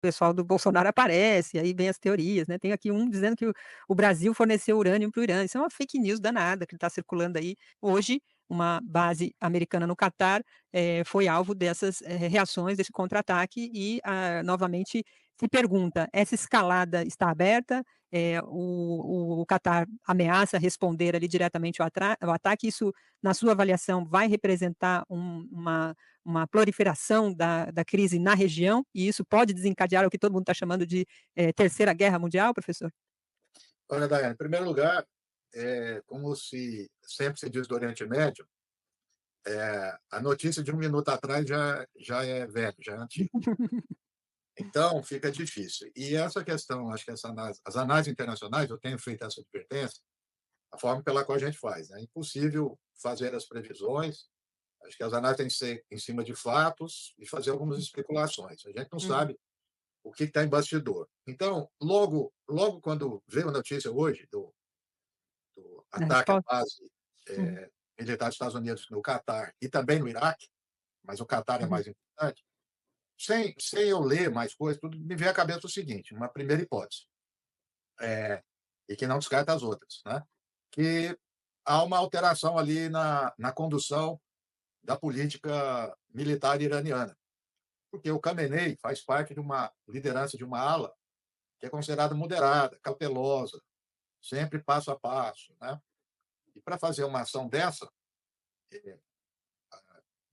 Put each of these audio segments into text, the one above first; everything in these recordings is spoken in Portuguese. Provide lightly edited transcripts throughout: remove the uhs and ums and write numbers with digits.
pessoal do Bolsonaro aparece, aí vem as teorias, né, tem aqui um dizendo que o Brasil forneceu urânio para o Irã, isso é uma fake news danada que está circulando aí. Hoje, uma base americana no Catar, foi alvo dessas, reações, desse contra-ataque e, novamente se pergunta: essa escalada está aberta? O Catar ameaça responder ali diretamente ao ataque, isso, na sua avaliação, vai representar uma proliferação da crise na região, e isso pode desencadear o que todo mundo está chamando de, terceira guerra mundial, professor? Olha, Daiane, em primeiro lugar, como sempre se diz do Oriente Médio, a notícia de um minuto atrás já é velho, já é antigo. Então, fica difícil. E essa questão, acho que as análises internacionais, eu tenho feito essa advertência, a forma pela qual a gente faz. Né? É impossível fazer as previsões, acho que as análises têm que ser em cima de fatos e fazer algumas especulações. A gente não Uhum. sabe o que está em bastidor. Então, logo quando veio a notícia hoje do Na ataque à resposta? base Uhum, militar dos Estados Unidos no Catar e também no Iraque, mas o Catar é uhum, mais importante, sem eu ler mais coisas, tudo me veio à cabeça o seguinte: uma primeira hipótese, e que não descarta as outras, né? Que há uma alteração ali na condução da política militar iraniana, porque o Khamenei faz parte de uma liderança de uma ala que é considerada moderada, cautelosa, sempre passo a passo, né? E para fazer uma ação dessa, de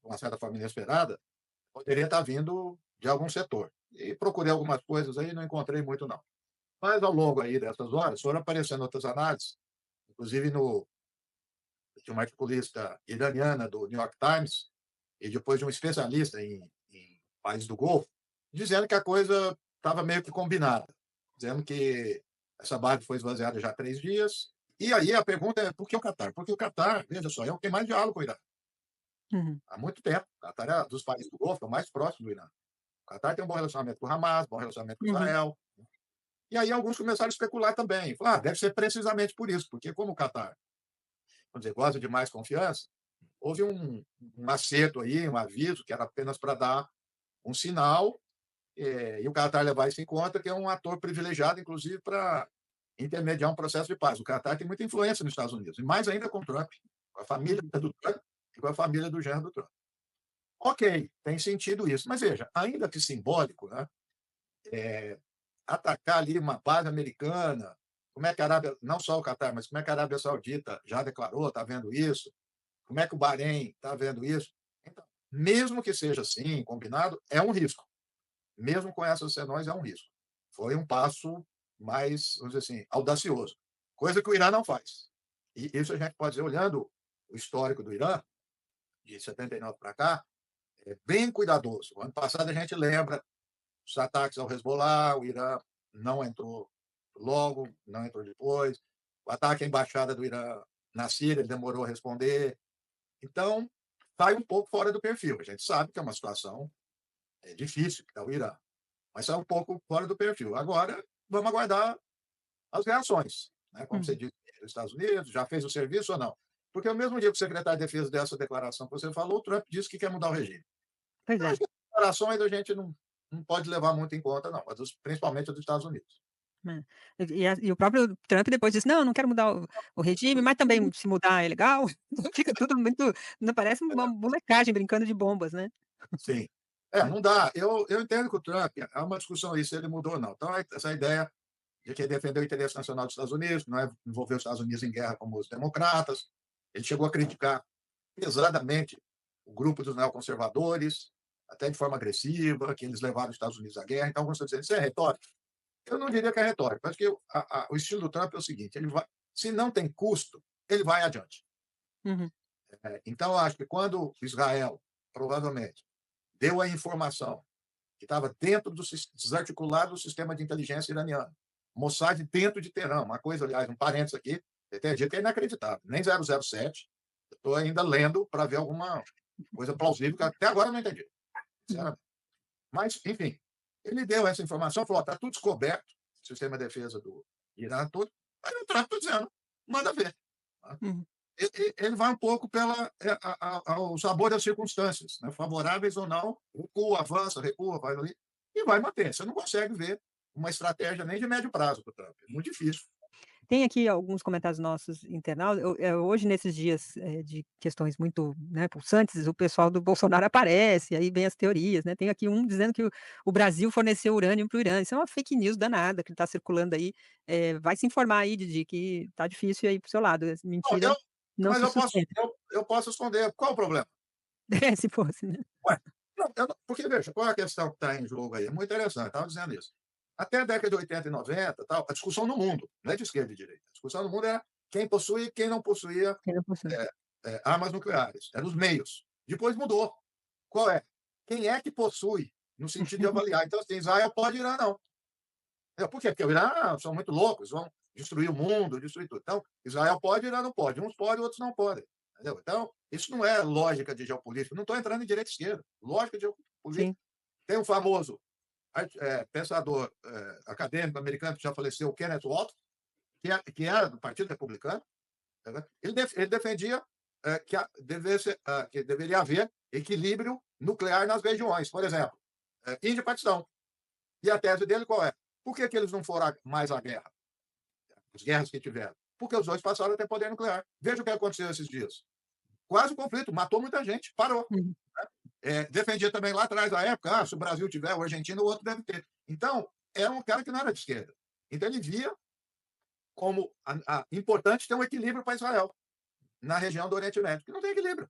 uma certa forma inesperada, poderia estar vindo de algum setor. E procurei algumas coisas aí, não encontrei muito não. Mas ao longo aí dessas horas foram aparecendo outras análises, inclusive de uma articulista iraniana do New York Times e depois de um especialista em países do Golfo, dizendo que a coisa estava meio que combinada, dizendo que essa base foi esvaziada já há 3 dias. E aí a pergunta é, por que o Catar? Porque o Catar, veja só, é o que tem mais diálogo com o Irã. uhum, Há muito tempo. O Catar é dos países do Golfo, é o mais próximo do Irã. O Catar tem um bom relacionamento com o Hamas, bom relacionamento com uhum, Israel. E aí alguns começaram a especular também. Falar, deve ser precisamente por isso, porque como o Catar, vamos dizer, gosta de mais confiança, houve um acerto aí, um aviso, que era apenas para dar um sinal, e o Catar levar isso em conta, que é um ator privilegiado, inclusive, para intermediar um processo de paz. O Catar tem muita influência nos Estados Unidos, e mais ainda com o Trump, com a família uhum, do Trump e com a família do genro do Trump. Ok, tem sentido isso. Mas veja, ainda que simbólico, né? Atacar ali uma base americana, como é que a Arábia, não só o Catar, mas como é que a Arábia Saudita já declarou, está vendo isso? Como é que o Bahrein está vendo isso? Então, mesmo que seja assim, combinado, é um risco. Mesmo com essas senões, é um risco. Foi um passo mais, vamos dizer assim, audacioso, coisa que o Irã não faz. E isso a gente pode dizer, olhando o histórico do Irã, de 79 para cá, é bem cuidadoso. O ano passado a gente lembra os ataques ao Hezbollah, o Irã não entrou logo, não entrou depois. O ataque à embaixada do Irã na Síria, ele demorou a responder. Então, sai um pouco fora do perfil. A gente sabe que é uma situação difícil que está o Irã, mas sai um pouco fora do perfil. Agora, vamos aguardar as reações. Né? Como você uhum. disse, os Estados Unidos já fez o serviço ou não? Porque ao mesmo dia que o secretário de Defesa dessa declaração que você falou, o Trump disse que quer mudar o regime. Pois Então, é. as declarações a gente não pode levar muito em conta, não, mas principalmente dos Estados Unidos. É. E o próprio Trump depois disse: "Não, não quero mudar o regime, mas também se mudar é legal". Fica tudo muito, não parece uma molecagem brincando de bombas, né. Sim. Não dá. Eu entendo que o Trump, há uma discussão aí se ele mudou ou não. Então, essa ideia de que defender o interesse nacional dos Estados Unidos, não é envolver os Estados Unidos em guerra como os democratas. Ele chegou a criticar pesadamente o grupo dos neoconservadores, até de forma agressiva, que eles levaram os Estados Unidos à guerra. Então, alguns estão dizendo, isso é retórica. Eu não diria que é retórica, acho que o estilo do Trump é o seguinte, ele vai, se não tem custo, ele vai adiante. Uhum, Então, eu acho que quando Israel, provavelmente, deu a informação que estava dentro do desarticulado do sistema de inteligência iraniano, Mossad dentro de Teherã, uma coisa, aliás, um parênteses aqui, eu tenho dito que é inacreditável, nem 007, estou ainda lendo para ver alguma coisa plausível, que até agora eu não entendi, uhum, sinceramente. Mas, enfim, ele deu essa informação, falou: está tudo descoberto, o sistema de defesa do Irã, tudo. Aí o Trump está dizendo: manda ver. Tá? uhum, Ele vai um pouco ao sabor das circunstâncias, né? Favoráveis ou não, recua, avança, recua, vai ali. e vai manter. Você não consegue ver uma estratégia nem de médio prazo para o Trump, é muito difícil. Tem aqui alguns comentários nossos internautas. Hoje, nesses dias, de questões muito, né, pulsantes, o pessoal do Bolsonaro aparece, aí vem as teorias, né. Tem aqui um dizendo que o Brasil forneceu urânio para o Irã. Isso é uma fake news danada que está circulando aí. Vai se informar aí, Didi, que tá difícil aí para o seu lado. Essa Não, mentira não mas se sustenta. eu posso esconder, qual o problema? Se fosse, né. Ué, não, eu não porque veja, qual é a questão que está em jogo aí? É muito interessante, estava dizendo isso. Até a década de 80 e 90, tal, a discussão no mundo, não é de esquerda e direita, a discussão no mundo era quem possui e quem não possuía, Quem não possui. eh armas nucleares, eram os meios. Depois mudou. Qual é? Quem é que possui, no sentido de avaliar. Então, assim, Israel pode, Irã não. Por quê? Porque o Irã são muito loucos, vão destruir o mundo, destruir tudo. Então, Israel pode, Irã não pode. Uns podem, outros não podem. Entendeu? Então, isso não é lógica de geopolítica. Não estou entrando em direita e esquerda. Lógica de geopolítica. Sim, Tem um famoso pensador acadêmico americano que já faleceu, Kenneth Walton, que era do Partido Republicano. Tá. Ele defendia que deveria haver equilíbrio nuclear nas regiões. Por exemplo, Índia e Paquistão. E a tese dele qual é? Por que, que eles não foram mais à guerra? As guerras que tiveram? Porque os dois passaram a ter poder nuclear. Veja o que aconteceu esses dias. Quase um conflito, matou muita gente, parou. uhum, Defendia também lá atrás, na época, se o Brasil tiver, o Argentina, o outro deve ter. Então, era um cara que não era de esquerda. Então, ele via como importante ter um equilíbrio para Israel, na região do Oriente Médio, que não tem equilíbrio.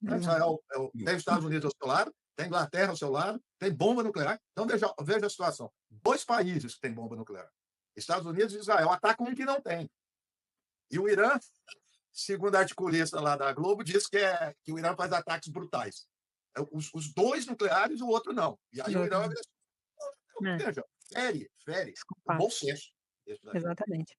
Né? exato. Israel tem os Estados Unidos ao seu lado, tem a Inglaterra ao seu lado, tem bomba nuclear. Então, veja a situação. Dois países que têm bomba nuclear, Estados Unidos e Israel, atacam um que não tem. E o Irã, segundo a articulista lá da Globo, diz que o Irã faz ataques brutais. Os dois nucleares e o outro não. E aí o Irã vai É, veja, fere o desculpa. bom senso. Isso daí. Exatamente.